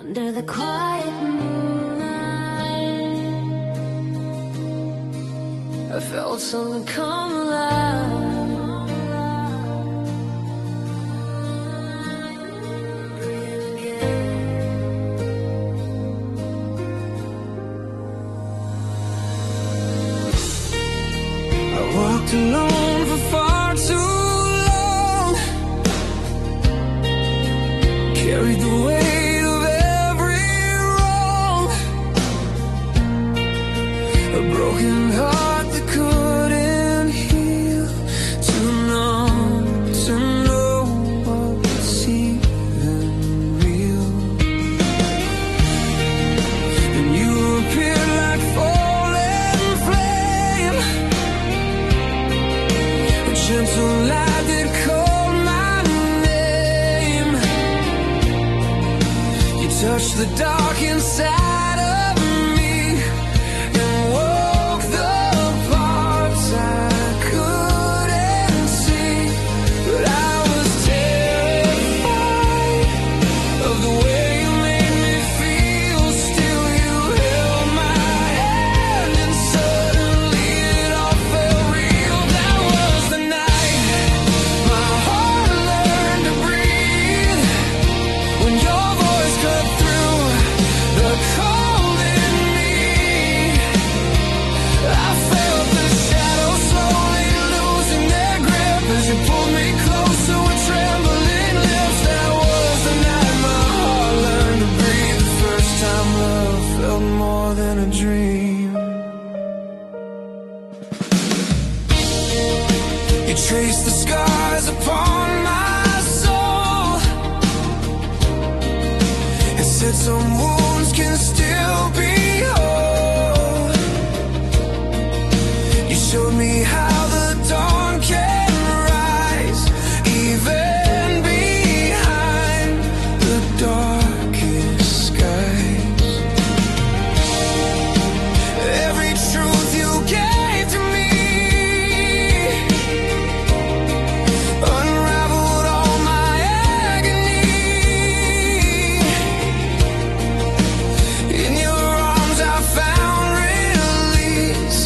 Under the quiet moonlight, I felt something come alive. I walked alone for far too long, carried the weight of every wrong, a broken heart that couldn't heal, too numb to know what was even real. And you appeared like falling flame, a gentle light that called my name. You touched the dark inside of me and woke the parts I couldn't see. But I was terrified of the way you made me feel. Still you held my hand and suddenly it all felt real. That was the night my heart learned to breathe, when your voice cut through the cold in me. I felt the shadows slowly losing their grip as you pulled me closer with trembling lips. That was the night my heart learned to breathe. The first time love felt more than a dream. You traced the scars upon my soul and said some wounds can still be whole. You showed me how the dawn can rise, even behind the darkest skies. Every truth you gave to me unraveled all my agony. In your arms I found release,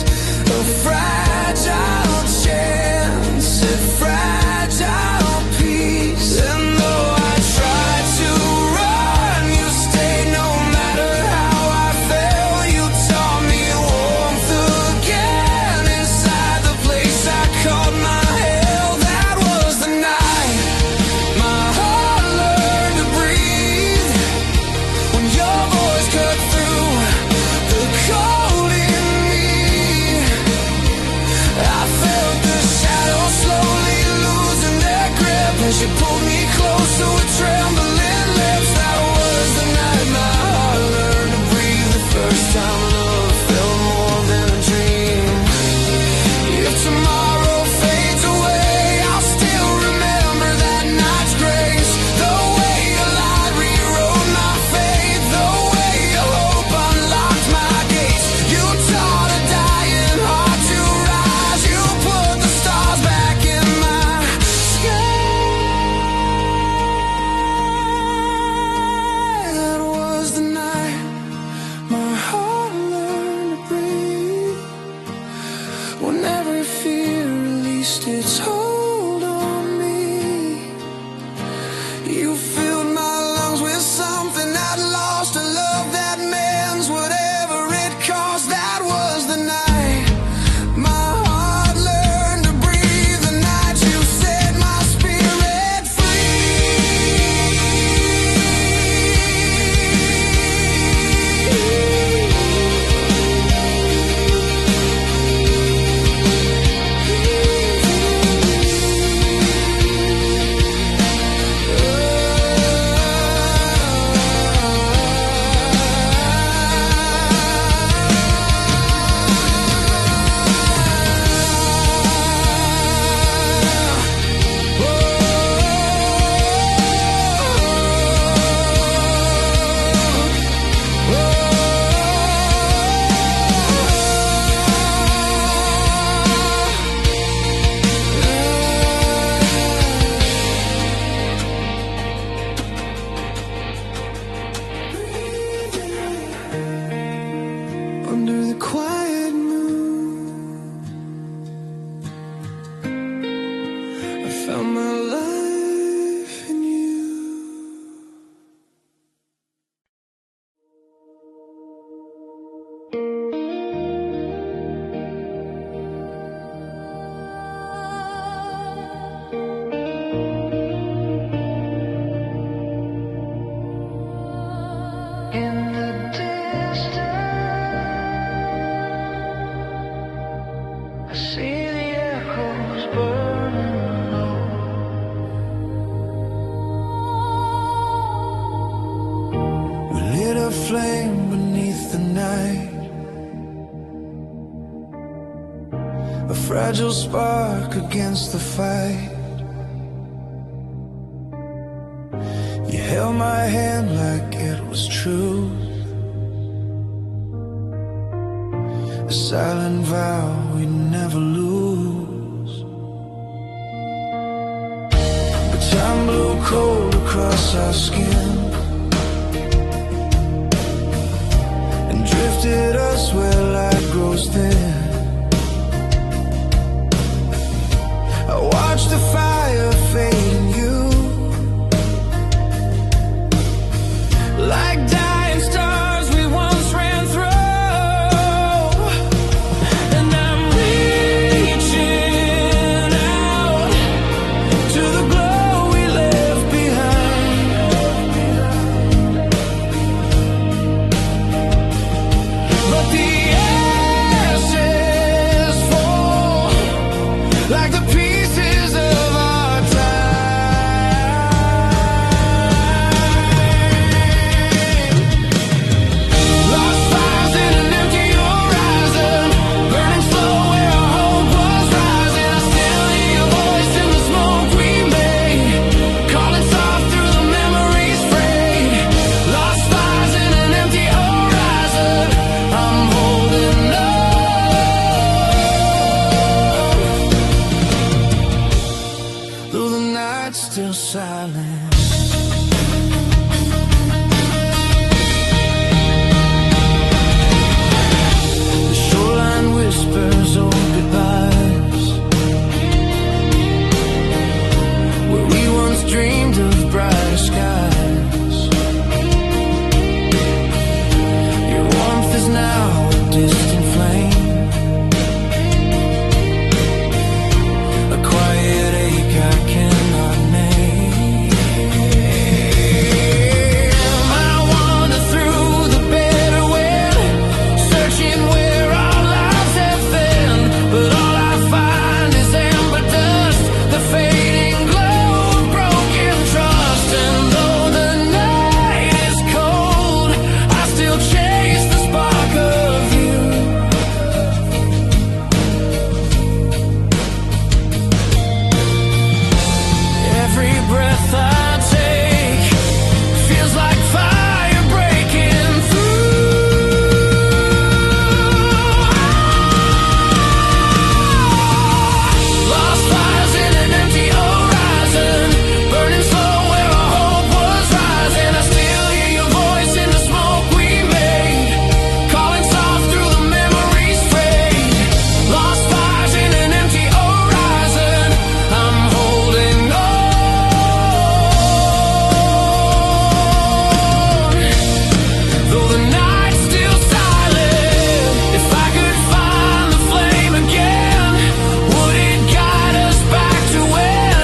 a fragile chance at fragile peace. And though I tried to run, you stayed. No matter how I fell, you taught me warmth again inside the place I called my hell. That was the night my heart learned to breathe, when your voice cut through the cold in me. I felt the shadows slowly losing their grip as you pulled me closer with trembling lips. That was the night my heart learned to breathe. The first time love felt more than a dream. If tomorrow fades away, I'll still remember that night's grace. The way your light rewrote my fate, the way your hope unlocked my gates. You taught a dying heart to rise. You put the stars back in my sky. That was the night my heart learned to breathe, when every fear released its hold on me. You filled my lungs with something I'd lost, a love that mends whatever it costs. That was the night my heart learned to breathe, the night you set my spirit free. fragile spark against the fight. You held my hand like it was true, a silent vow we never lose. But time blew cold across our skin and drifted us where light grows thin. I watched the fire fade in you, like dying stars we once ran through. And I'm reaching out to the glow we left behind. But the ashes fall like the pieces of our time. Lost fires in an empty horizon, burning slow where our hope was rising. I still hear your voice in the smoke we made, calling soft through the memories frayed. Lost fires in an empty horizon, I'm holding on. Though the night's still silent, the shoreline whispers old goodbyes, where we once dreamed of brighter skies. Your warmth is now a distant flame, a quiet ache I cannot name. I wander through the bitter wind, searching where our lives have been. But all I find is amber dust, the fading glow of broken trust. And though the night is cold, I still chase the spark of you. Every breath I take feels like fire breaking through. Lost fires in an empty horizon, burning slow where our hope was rising. I still hear your voice in the smoke we made, calling soft through the memories frayed. Lost fires in an empty horizon, I'm holding on. Though the night's still silent, if I could find the flame again, would it guide us back to when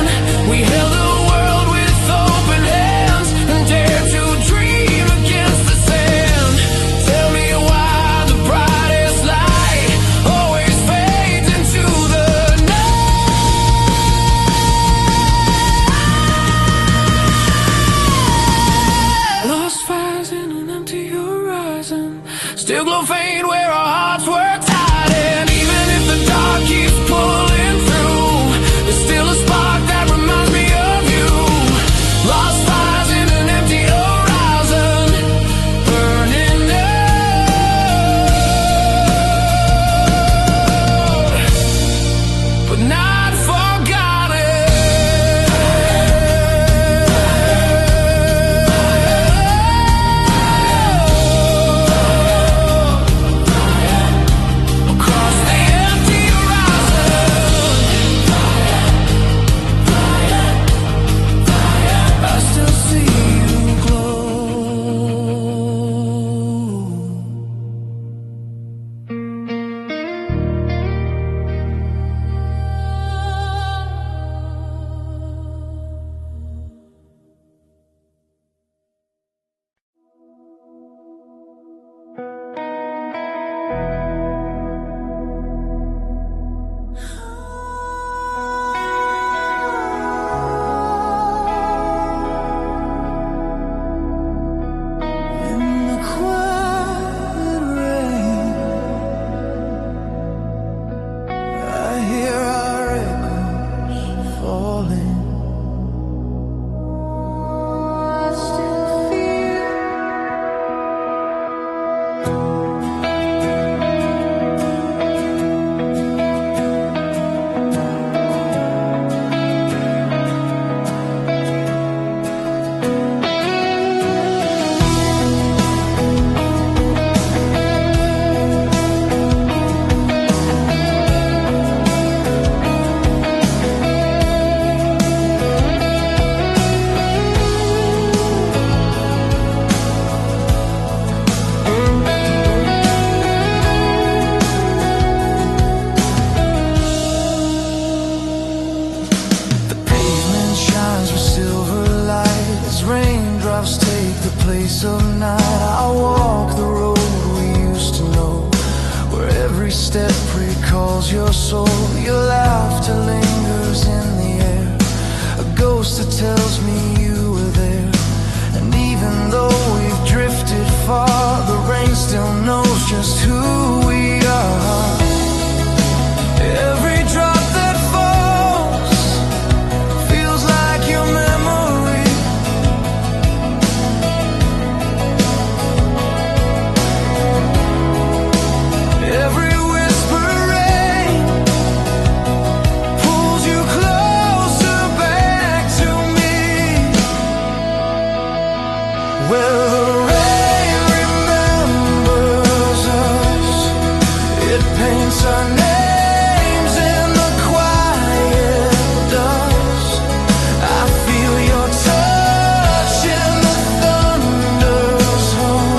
we held the world with open hands and dared to dream against the sand? Tell me why the brightest light always fades into the night. Lost fires in an empty horizon, still glow faint where our hearts were tied. And even if the dark keeps pulling through, there's still a spark that reminds me of you. Lost fires in an empty horizon, burning out, but not forgotten. step recalls your soul. Your laughter lingers in the air, a ghost that tells me you were there. And even though we've drifted far, the rain still knows just who we are. Every drop that falls feels like your memory. Every whisper rain pulls you closer back to me. Well, the rain remembers us. It paints our names in the quiet dust. I feel your touch in the thunder's hum,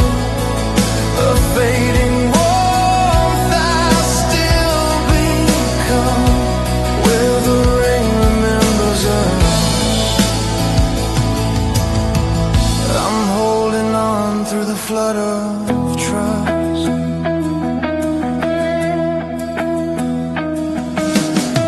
a fading warmth I still become. Where the rain remembers us. I'm holding on through the flood of trust.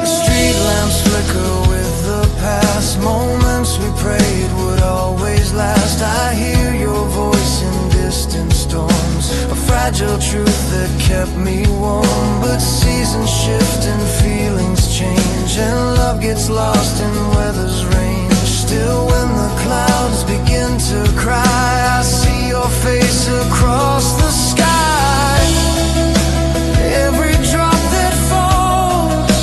The street lamps flicker with the past. Moments we prayed would always last. I hear your voice in distant storms, a fragile truth that kept me warm. But seasons shift and feelings change, and love gets lost in weather's range. Still when the clouds begin to cry, I see your face across the sky. Every drop that falls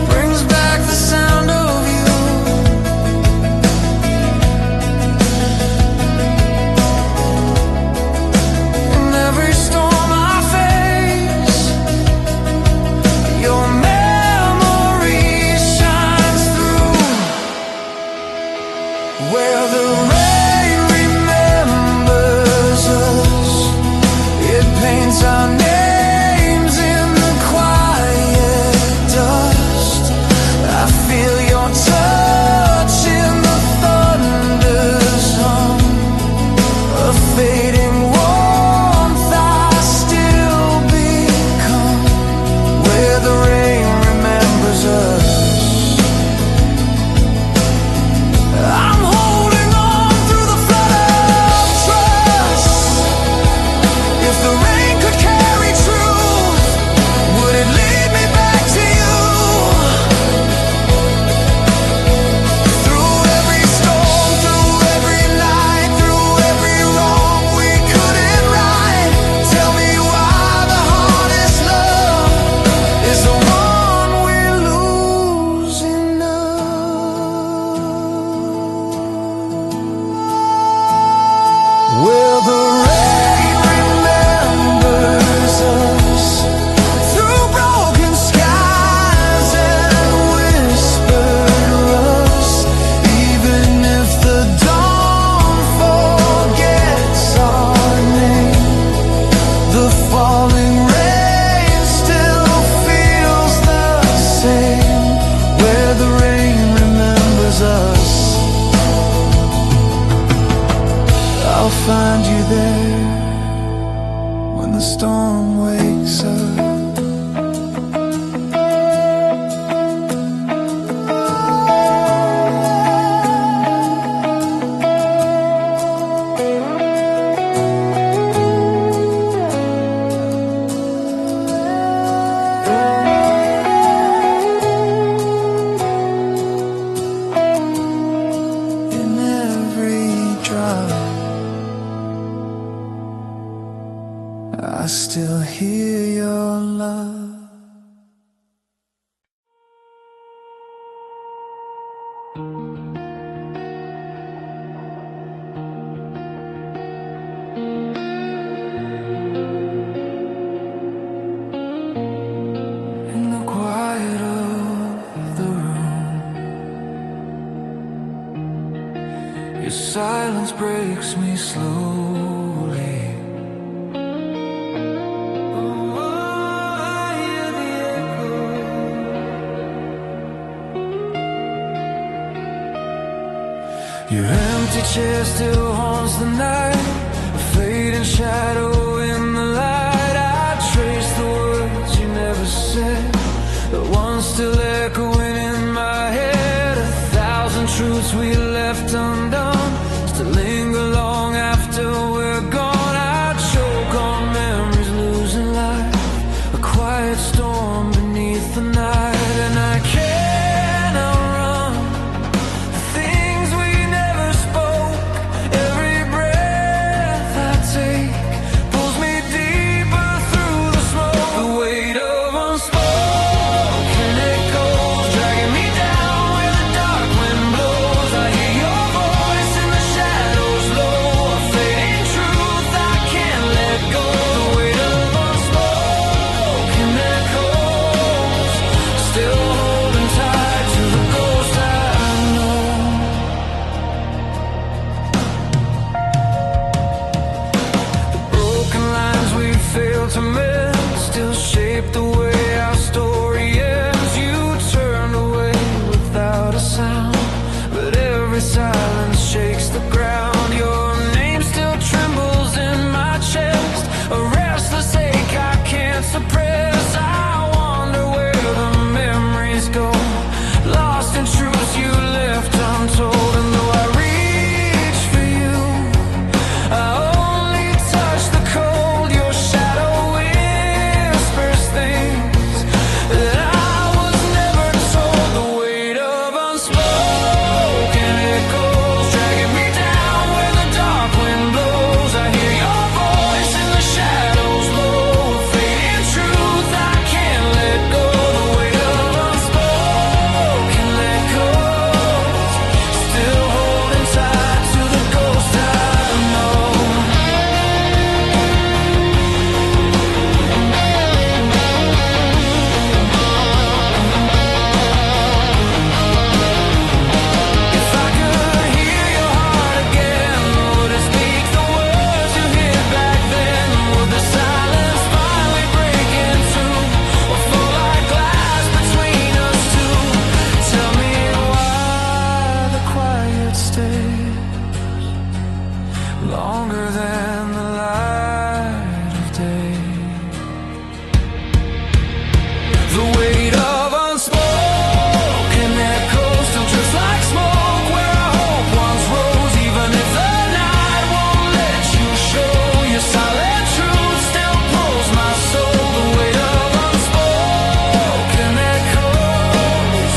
brings back the sound of you. In every storm I face, your memory shines through. Where the rain remembers us, it paints our names in the quiet dust. I feel your touch in the thunder's hum, a fading warmth I still become. Where the rain remembers us. I'm holding on through the flood of trust. If the rain could carry truth, would it lead me back to you? Through every storm, through every night, through every wrong we couldn't right. Tell me why the hardest love is the one we lose enough. Well, the rain remembers us through broken skies and whispered rust. Even if the dawn forgets our name, the falling rain still feels the same. Where the rain remembers us. I'll find you there when the storm wakes up. In every drop, I still hear your love. In the quiet of the room, your silence breaks me slowly. Your empty chair still haunts the night, a fading shadow in the light. I trace the words you truths we left undone still linger long after we're gone. I choke on memories losing life, a quiet storm beneath the night, and I can't outrun the things we never spoke. Every breath I take pulls me deeper through the smoke. The weight of unspoken echoes dragging me down where the dark wind blows. I hear your voice in the shadows low, a fading truth I can't let go. The weight of unspoken echoes, still holding tight to the ghost I know. The broken lines we failed to mend still shape the way our story ends. You turned away without a sound, but every silence shakes the ground. Your name still trembles in my chest, a restless ache I can't suppress. I wonder where the memories go, lost in truths you left untold. And though I reach for you, I only touch the cold. Your shadow whispers things that I was never told. The weight of unspoken echoes dragging me down where the dark wind blows. I hear your voice in the shadows low, a fading truth I can't let go. The weight of unspoken echoes, still holding tight to the ghost I know. If I could hear your heart again, would it speak the words you heard back then? Would the silence finally break in two, or fall like glass between us two? Tell me why the quiet stays longer than the light of day. The weight of unspoken echoes still drifts like smoke where our hope once rose. Even if the night won't let you show, your silent truth still pulls my soul. The weight of unspoken echoes,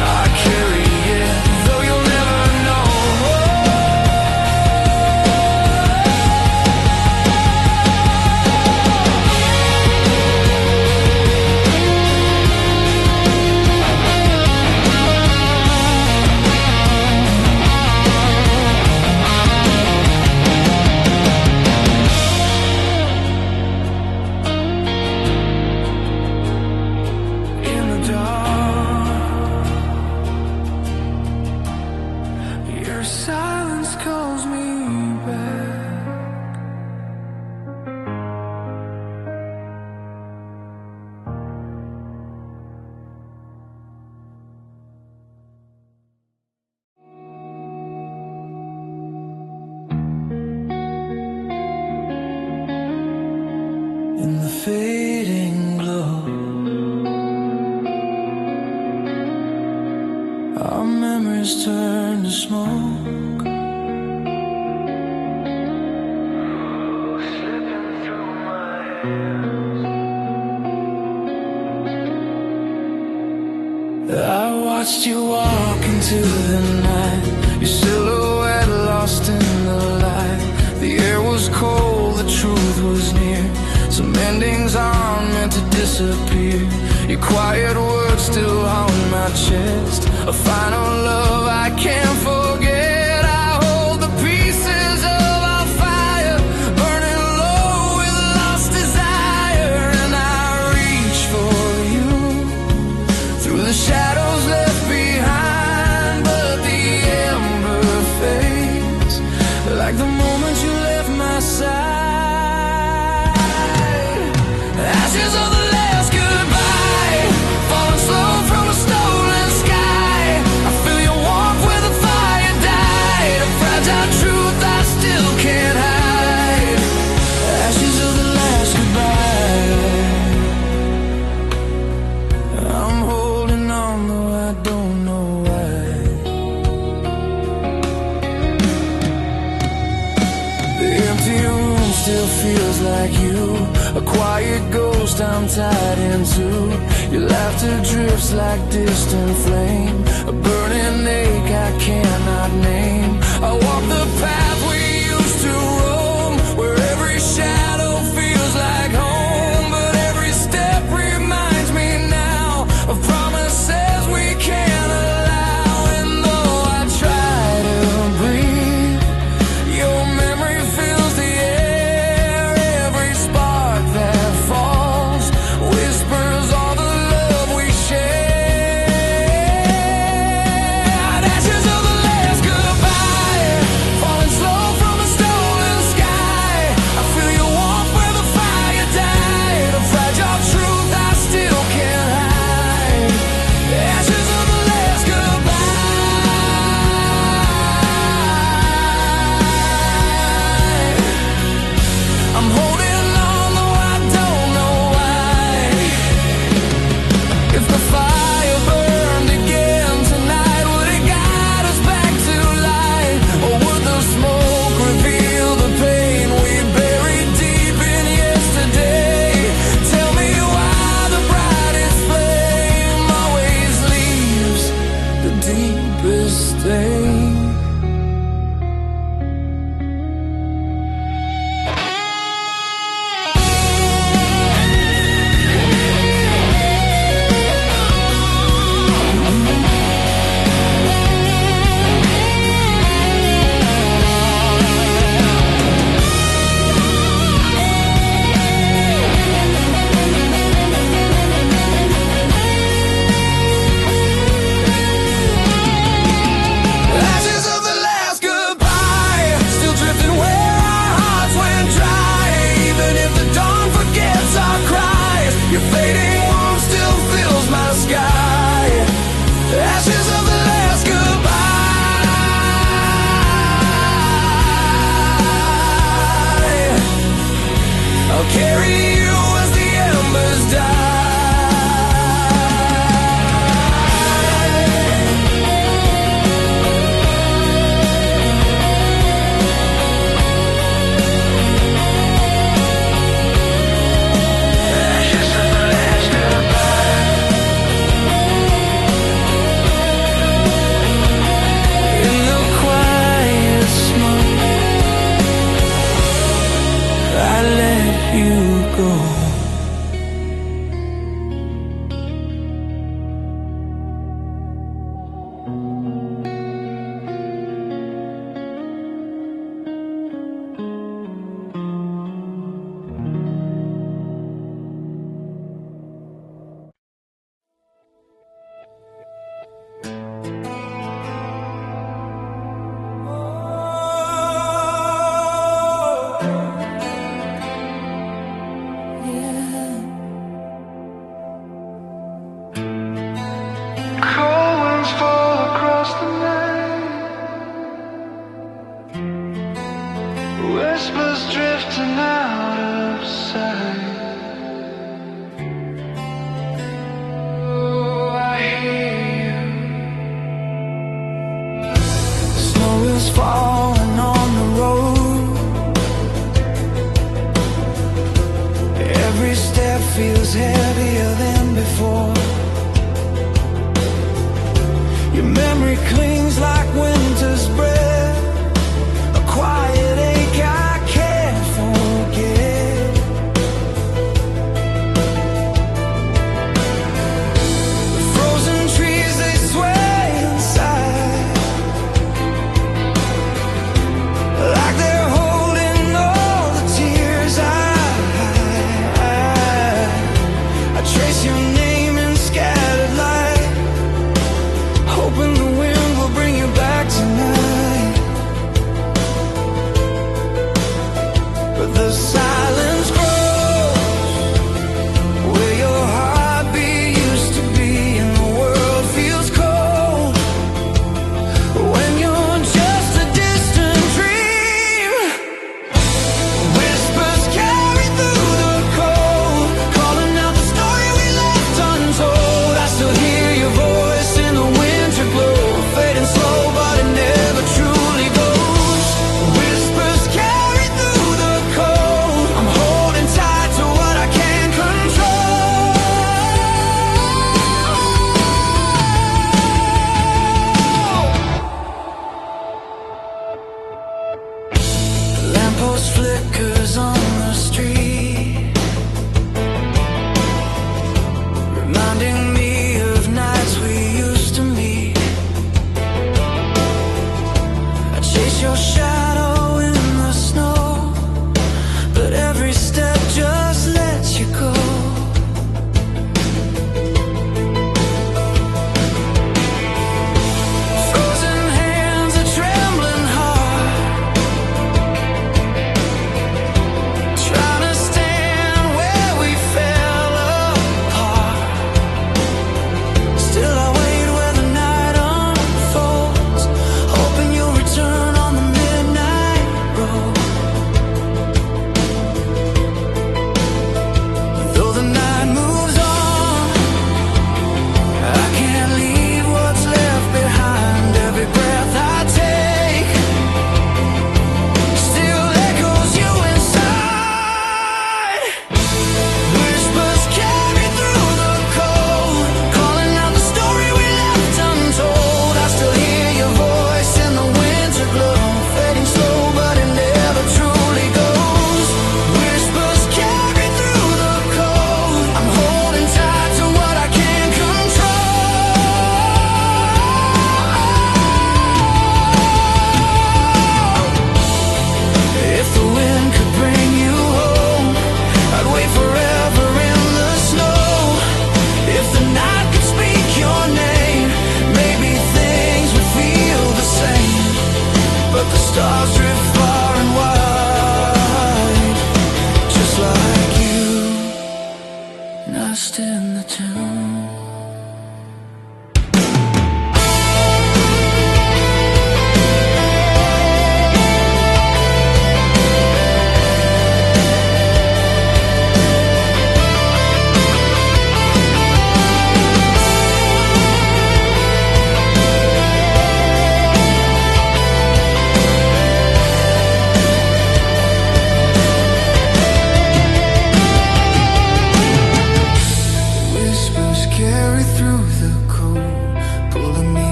I carry it, though you'll never know. In the dark, your silence calls me back. In the fading glow, our memories turn to smoke. Slipping through my hands, I watched you walk into the night, your silhouette lost in the light. The air was cold, the truth was near. Some endings aren't meant to disappear. Your quiet words still haunt my chest, a final love I can't forget. I hold the pieces of our fire, burning low with lost desire, and I reach for you through the shadows left behind. But the ember fades like the moment you left my side. Ashes of the last goodbye, falling slow from a stolen sky. I feel like you, a quiet ghost I'm tied into. Your laughter drifts like distant flame, a burning ache I cannot name. I walk the path we used to roam, where every shadow feels like home, but every step reminds me now of promises we can't allow. And though I try to breathe, your memory fills the air. Every spark that falls whispers all the love we shared. Ashes of the last goodbye, falling slow from a stolen sky. I feel your warmth where the fire died, a fragile truth I still can't hide. Ashes of the last goodbye. I'm holding on though I don't know why. If the fire burned again tonight, would it guide us back to light? Or would the smoke reveal the pain we buried deep in yesterday? Tell me why the brightest flame always leaves the deepest stain. Ashes of the last goodbye, still drifting where our hearts went dry. Even if the dawn forgets our cries, your fading warmth still fills my sky. Ashes of the last goodbye, I'll carry you as the embers die. In the quiet smoke, I let you go. Cold winds fall across the night, whispers drifting out of sight. Oh, I hear you. Snow is falling on the road, every step feels heavier than before. Your memory clings like winter's breath, a quiet ache I can't forget. The frozen trees, they sway inside, like they're holding all the tears I trace your name in scattered light, hoping the wind will bring you back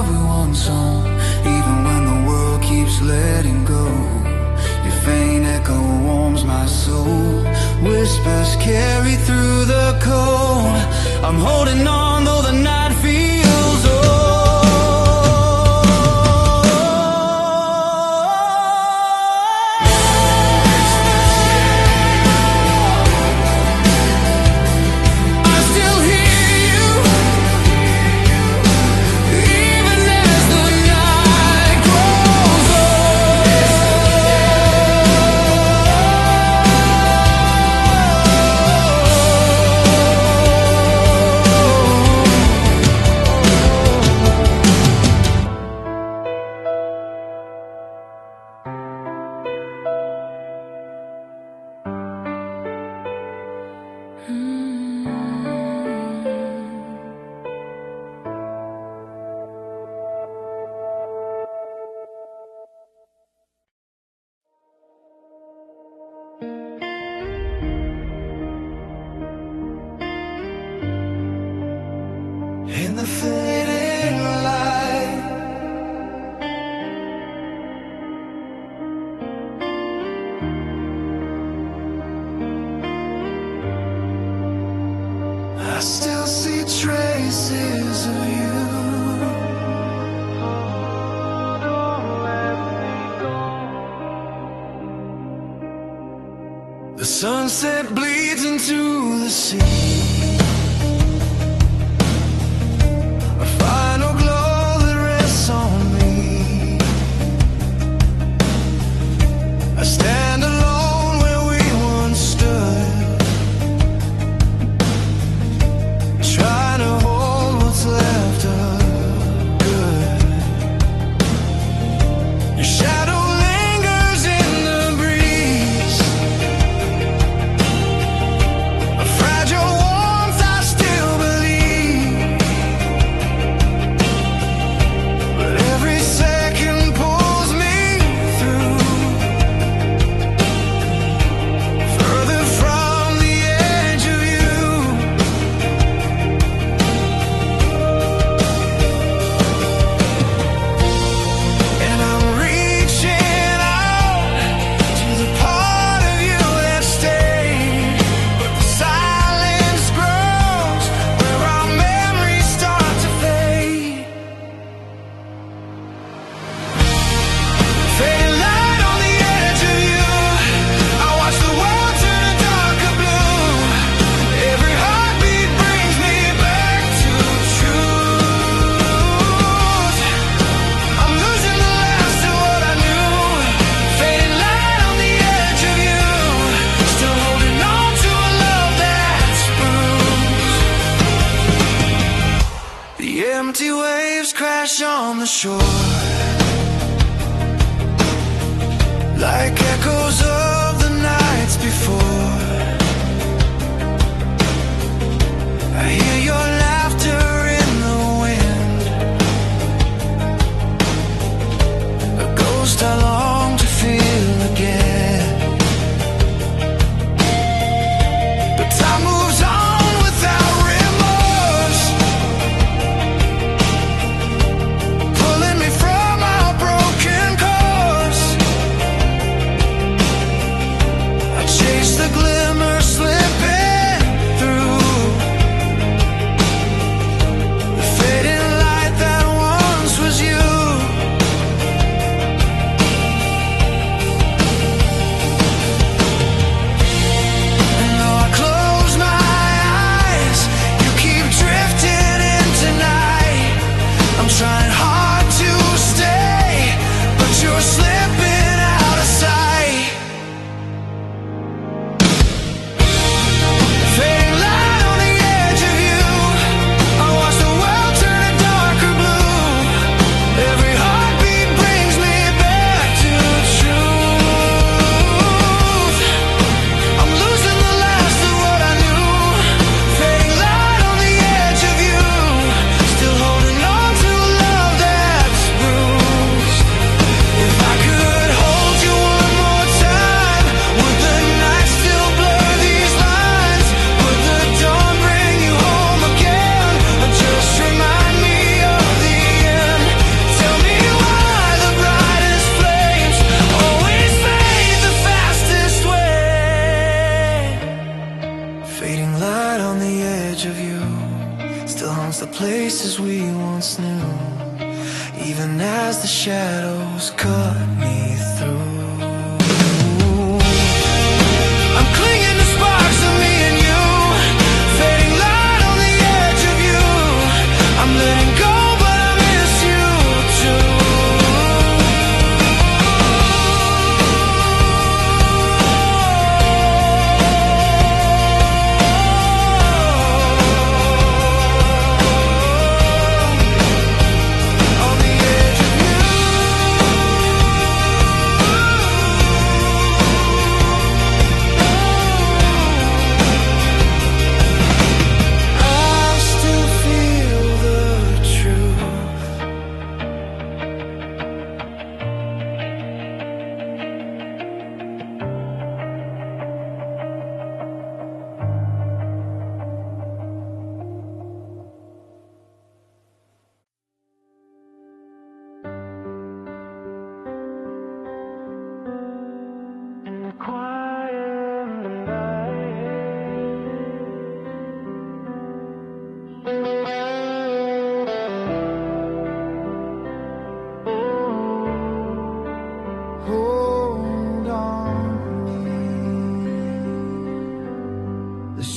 everyone's home, even when the world keeps letting go. Your faint echo warms my soul. Whispers carry through the cold. I'm holding on though the night feels old. In the fading light, I still see traces of you. The sunset bleeds into the sea. Empty waves crash on the shore, like echoes of the nights before. I hear your laughter in the wind, a ghost I long to feel again. But time moves on without remorse, pulling me from our broken course. I chase the glimmer slipping through, even as the shadows cut me through. I'm clinging to sparks of me and you, fading light on the edge of you. I'm letting go, but I miss you too.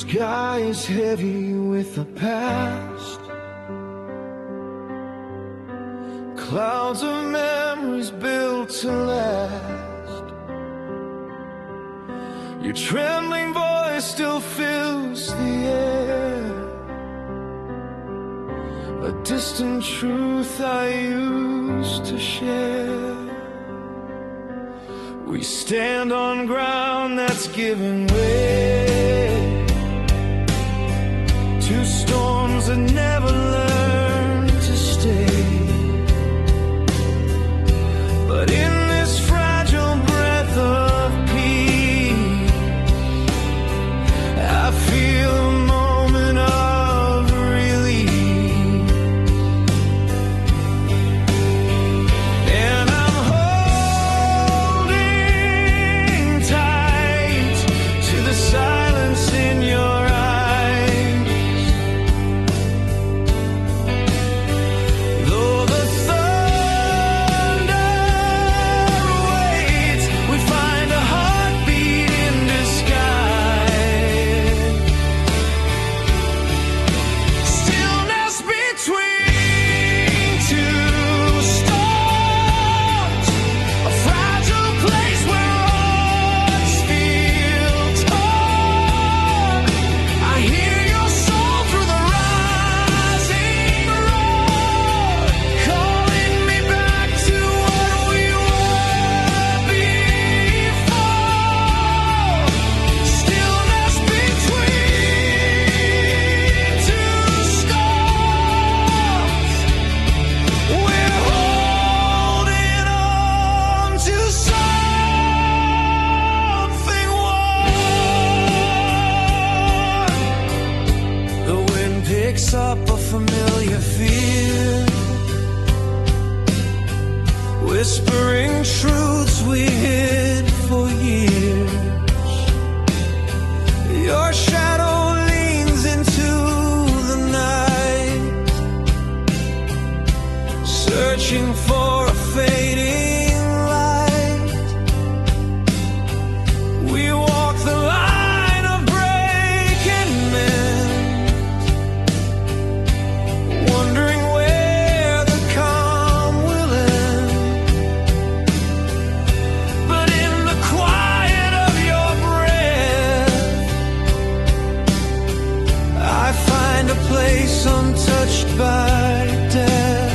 Sky is heavy with the past, clouds of memories built to last. Your trembling voice still fills the air, a distant truth I used to share. We stand on ground that's giving way to storms that never learn to stay. But in this fragile breath of peace, I feel a moment of relief. And I'm holding tight to the silence in your eyes. Though the thunder waits, we find a heartbeat in disguise. Stillness between two storms, a fragile place where odds feel torn. I hear your soul through the rising roar, calling me back to what we were before. Stillness between two storms, we're holding on to something warm. The wind picks up a familiar fear, whispering truths we hid for years. Your shadow leans into the night, searching for a fading light. We walk the line of breaking men, wondering where the calm will end. But in the quiet of your breath, I find a place untouched by death.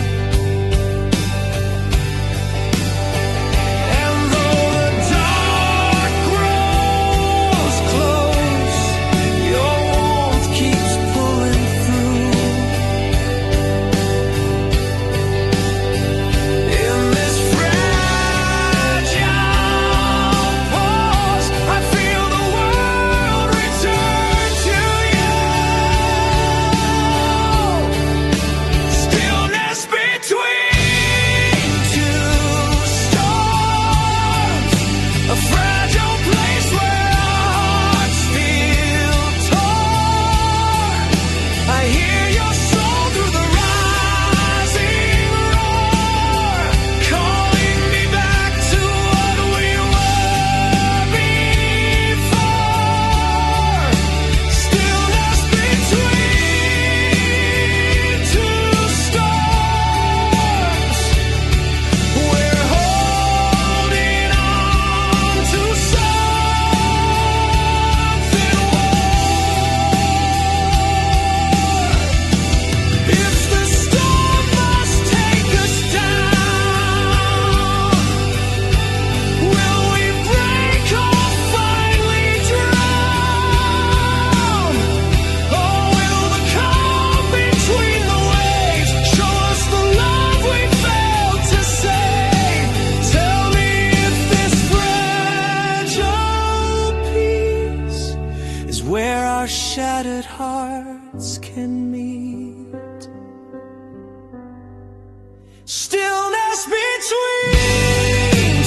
Stillness between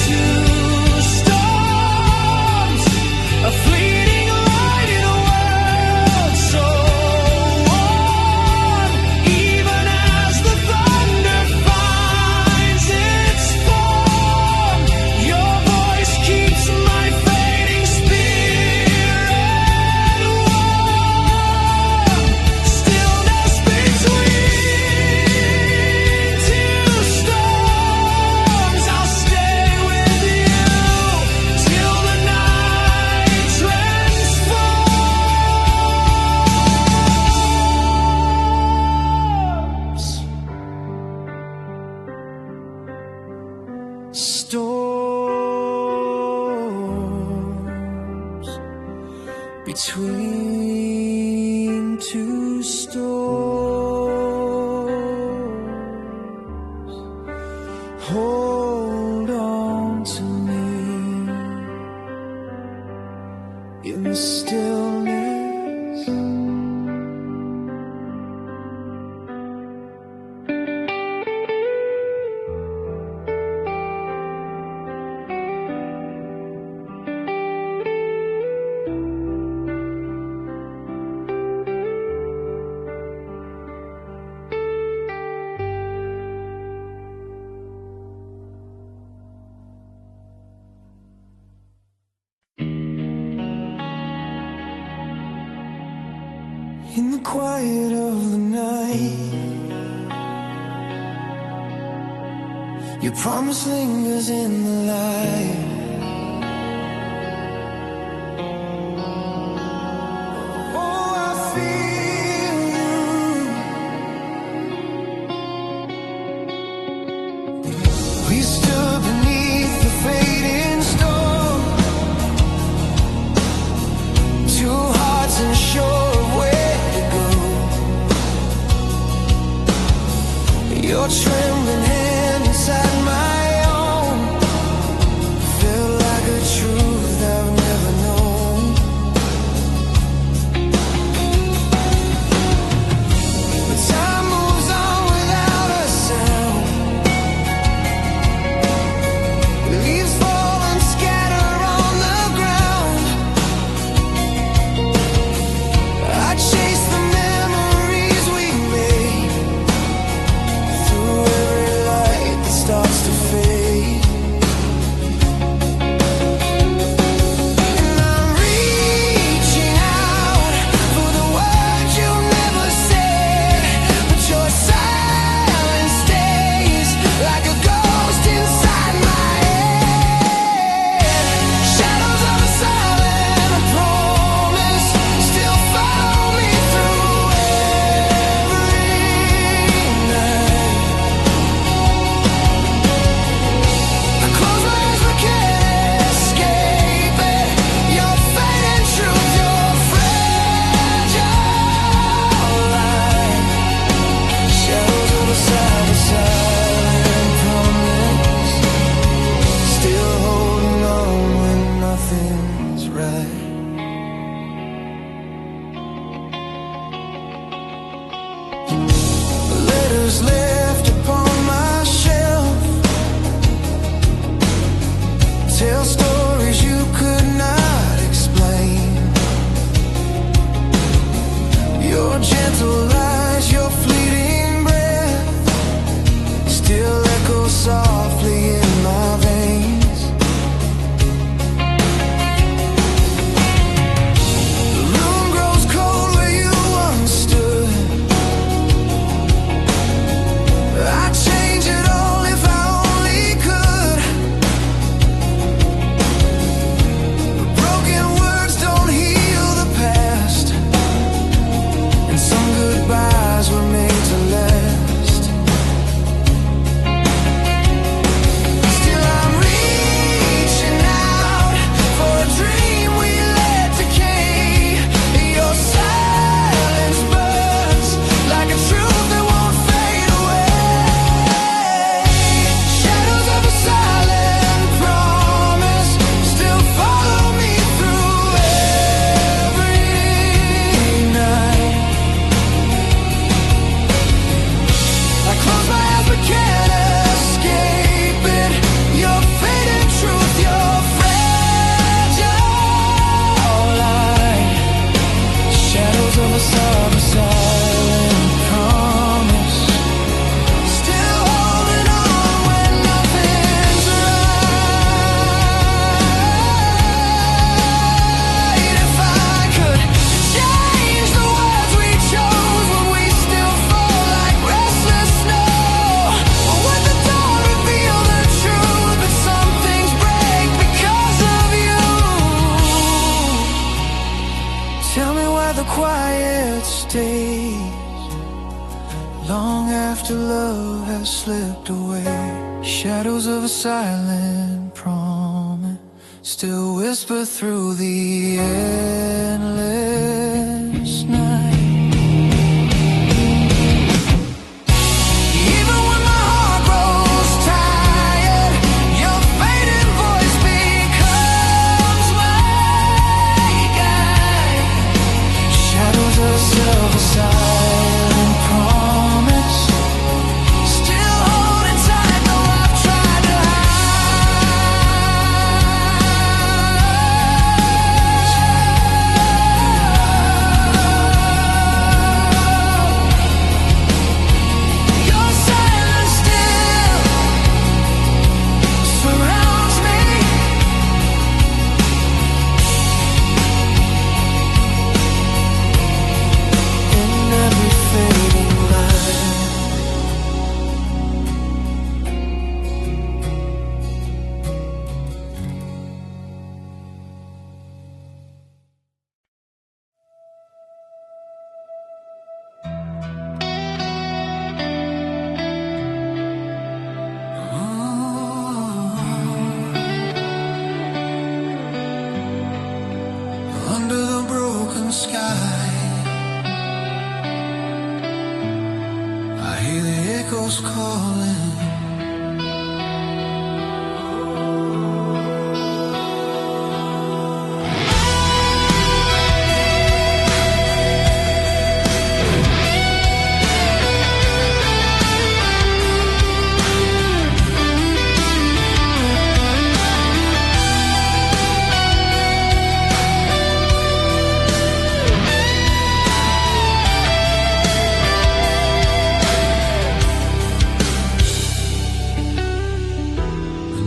two storms, a fleeting light in a world so warm. Even as the thunder finds its form, your voice keeps my fading spirit warm. Stillness between between two storms. Hold on to me in the stillness. In the quiet of the night, your promise lingers in the light. Oh, I feel you. We stood beneath the fading storm, two hearts unsure of where. Your trembling hand inside my own felt like a truth I've never known. But time moves on without a sound. Leaves fall and scatter on the ground. I chase the memories we made through every light that starts to fade. And I'm reaching out for the words you never said, but your silence stays like a ghost inside my head. Shadows of a silent promise still follow me through every night. I close my eyes but can't escape it. Your fate and truth, your fragile light. Shadows of a silent promise, still holding on when nothing's right. Letters left upon my shelf tell stories you could not explain. Your gentle eyes, your fleeting breath still echo softly in my veins. The room grows cold where you once stood. I'd change it all if I only could. But broken words don't heal the past, and some goodbyes were made to last. slipped away. Shadows of a silent promise still whisper through the endless night. Even when my heart grows tired, your fading voice becomes my guide. Shadows of a silent promise still holding tight, though I've tried to your silence still surrounds me. In every fading light, under the broken sky, I hear the echoes calling.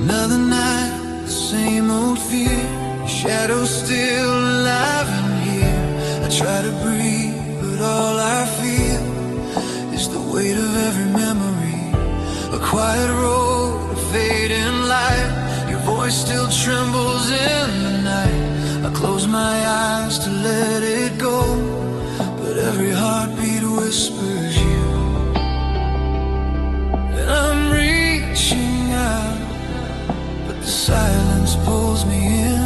Another night, the same old fear, shadows still alive in here. I try to breathe, but all I feel is the weight of every memory. A quiet road, a fading light, your voice still trembles in the night. I close my eyes to let it go, but every heartbeat whispers you. And I'm reaching out, but the silence pulls me in.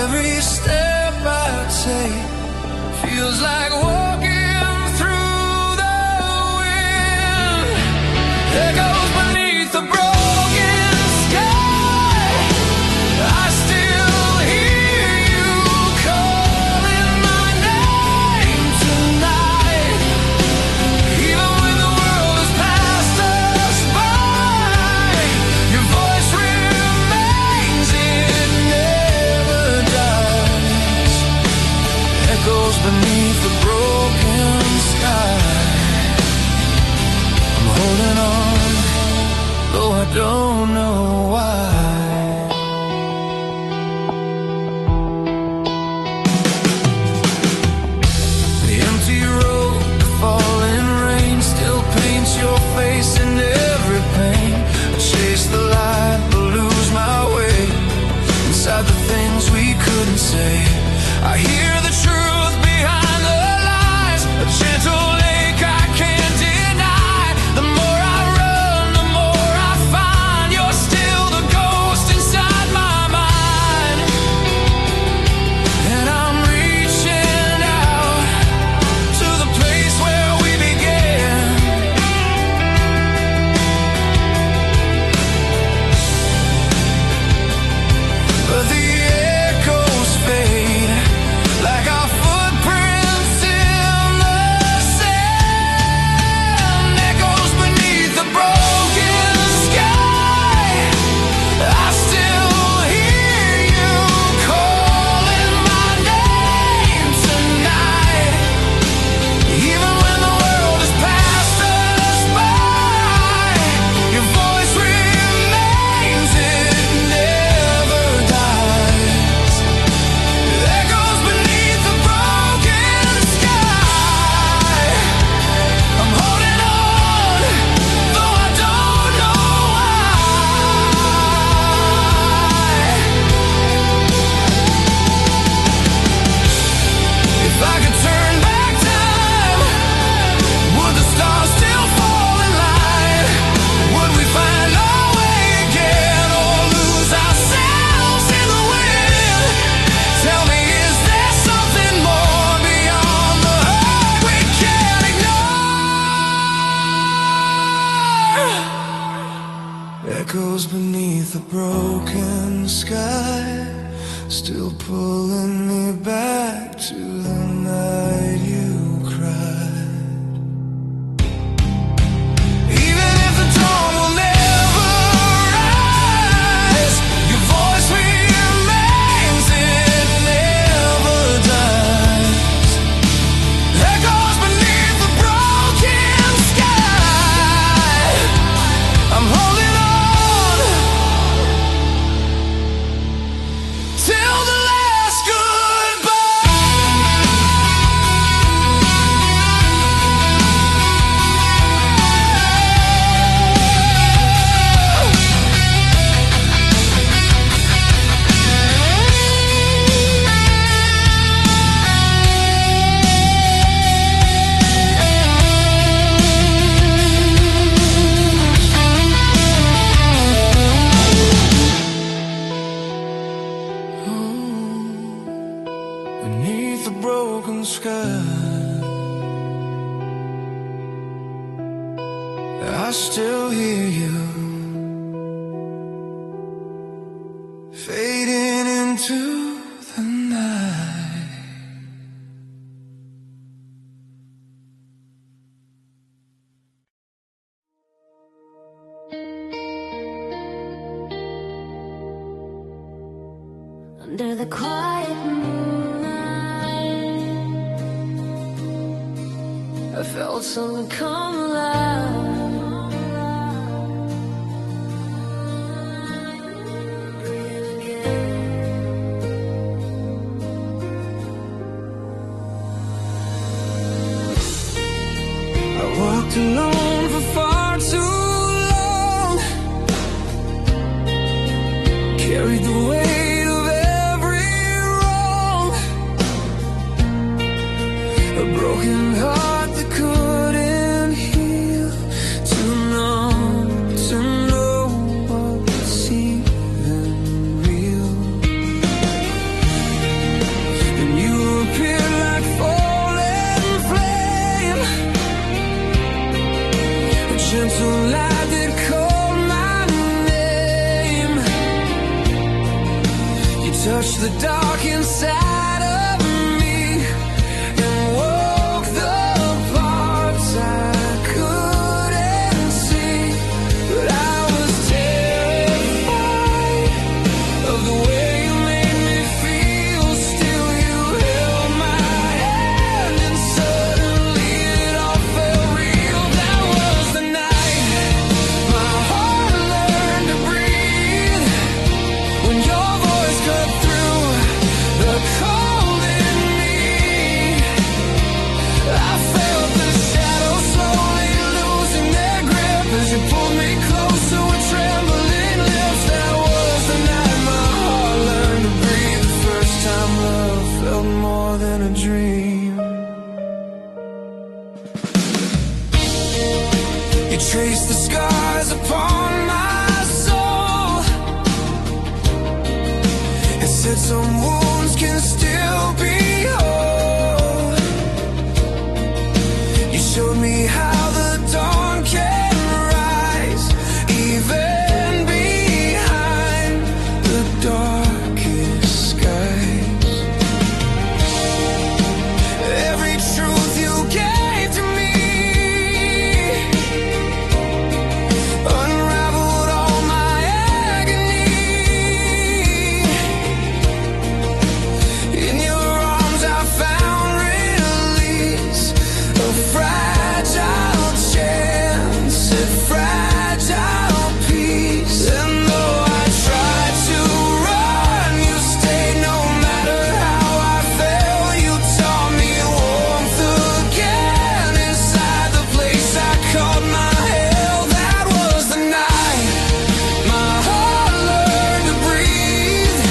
Every step I take feels like walking through the wind. Echoes beneath the broken sky, I still hear you calling my name tonight. Even when the world has passed us by, your voice remains, it never dies. Echoes beneath the broken sky. I'm holding on, though I don't know why. The empty road, the falling rain still paints your face in every pain. I chase the light but lose my way inside the things we couldn't say. I hear the truth behind the lies, a gentle lake I can't deny. The more I run, the more I find you're still the goal. broken sky. I still hear you fading into the night. Under the quiet moonlight, I felt something come alive. Walked alone for far too long, carried the weight of every wrong, a broken heart that couldn't heal, too numb to know what's even real. And you appeared like falling flame, gentle light that called my name. You touched the dark inside of me and woke the parts I couldn't see. But I was terrified of the way you made me feel. Still you held my hand and suddenly it all felt real. That was the night my heart learned to breathe, when your voice cut through the cold in me. I felt the shadows slowly losing their grip as you pulled me closer with trembling lips. That was the night my heart learned to breathe, the first time love felt more than a dream. You traced the scars upon my soul and said some wounds can still be whole. You showed me how the dawn can rise, even behind the darkest skies. Every truth you gave to me unraveled all my agony. In your arms I found release, a fragile chance at fragile peace. And though I tried to run, you stayed no matter how I fell. You taught me warmth again inside the place I called my hell. That was the night my heart learned to breathe,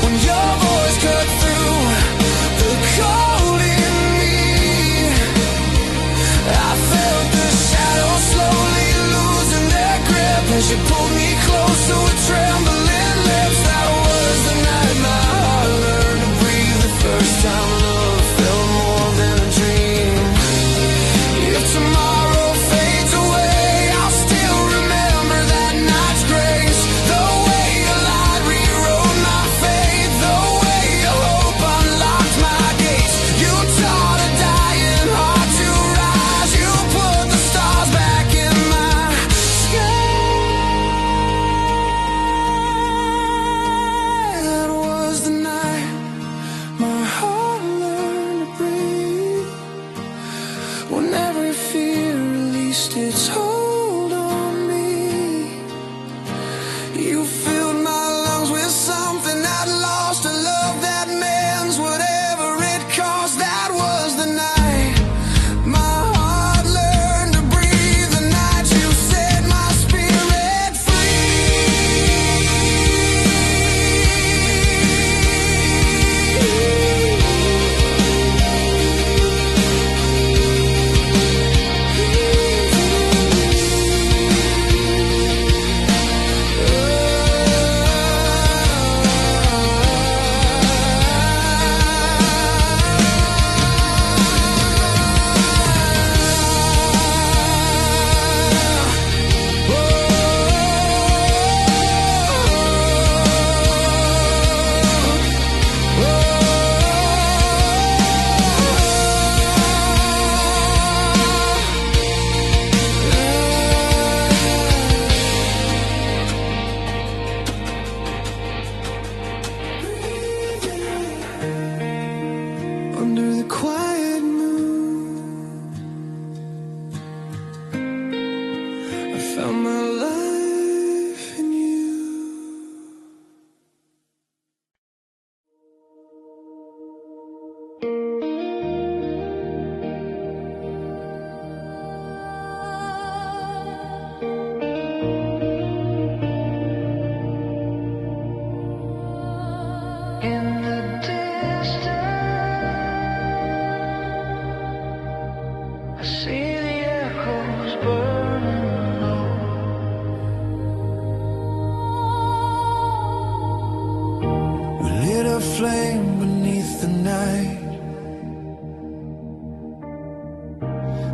when your voice cut through the cold in me. I felt the shadows slowly losing their grip as you pulled me closer with trembling lips. That was the night my heart learned to breathe, the first time love felt more than a dream. If tomorrow fades away, I'll still remember that night's grace. The way your light rewrote my fate, the way your hope unlocked my gates. You taught a dying heart to rise. You put the stars back in my sky. That was the night my heart learned to breathe, when every fear released its hold on me. You filled my lungs with something that lost, a love that mends whatever it cost. That was the night my heart learned to breathe, the night you set my spirit free.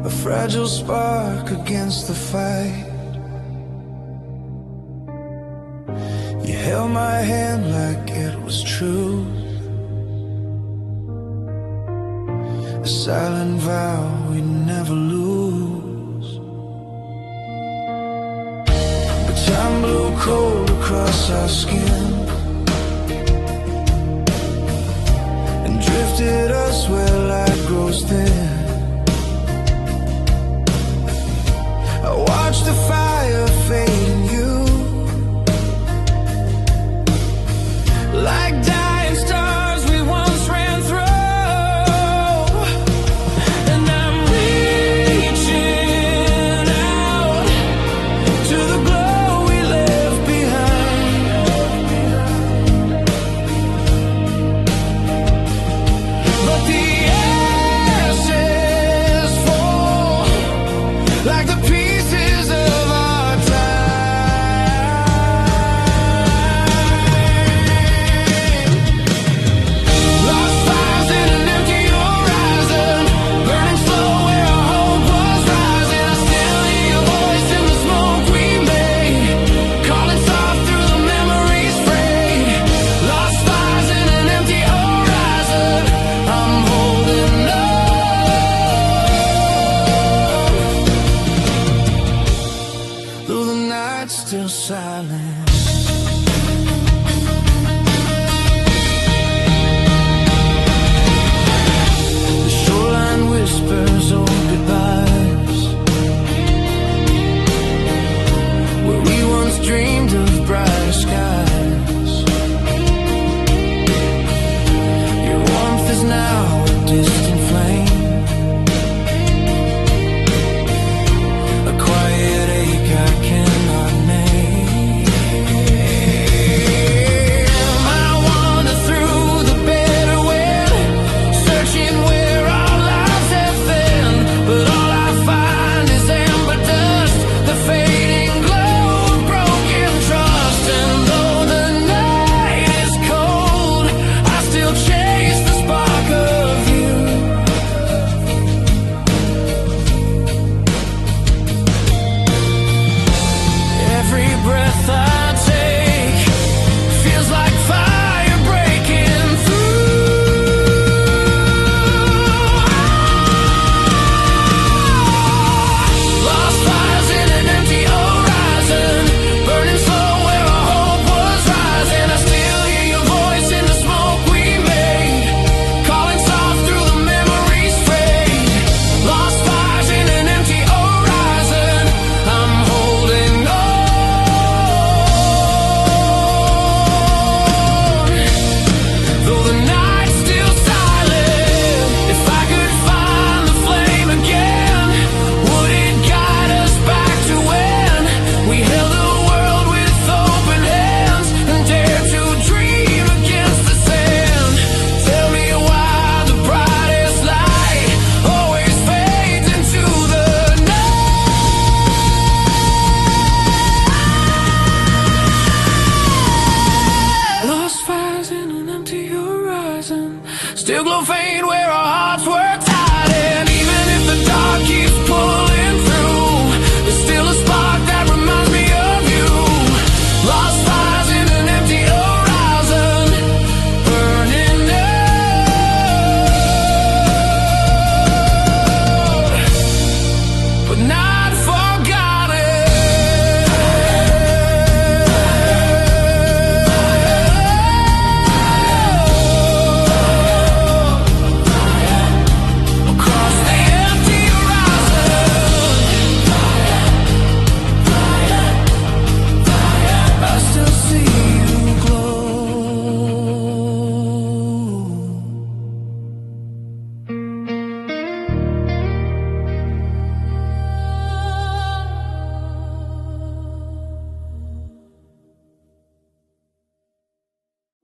a fragile spark against the fight. You held my hand like it was true, a silent vow we never lose. But time blew cold across our skin and drifted us where light grows thin. I watched the fire fade in you, like dying stars we once ran through. And I'm reaching out to the glow we left behind. But the ashes fall like the pieces of our time. Lost fires in an empty horizon, burning slow where our hope was rising. I still hear your voice in the smoke we made, calling soft through the memories frayed. Lost fires in an empty horizon, I'm holding on through the night still silent. The shoreline whispers old goodbyes, where we once dreamed of brighter skies. Your warmth is now a distant flame, a quiet ache I cannot name. I wander through the bitter wind, searching where our lives have been, but all I find is amber dust, the fading glow of broken trust. And though the night is cold, I still chase the spark of you. Every breath I take feels like fire breaking through. Lost fires in an empty horizon, burning slow where our hope was rising. I still hear your voice in the smoke we made, calling soft through the memories fade. Lost fires in an empty horizon, I'm holding on though the night's still silent. If I could find the flame again, would it guide us back to when we held the world with open hands and dared to dream against the sand? Tell me why the brightest light always fades into the night. Lost fires in an empty horizon, still glow